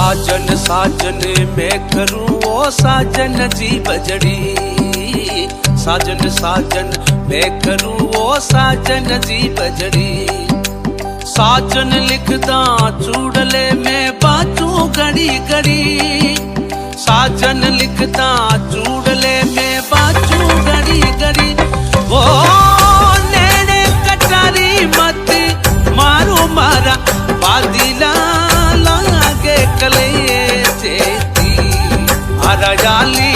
साजन साजन मैं करूं ओ साजन जी बजड़ी, साजन साजन मैं करूं ओ साजन जी बजड़ी। साजन लिखदा चूड़ले में बाजू घड़ी घड़ी, साजन लिखदा चूड़ले में बाजू घड़ी घड़ी। वो नेड़े कटारी मत मारू मारा बादीला लागे कले चेती, आरा जाली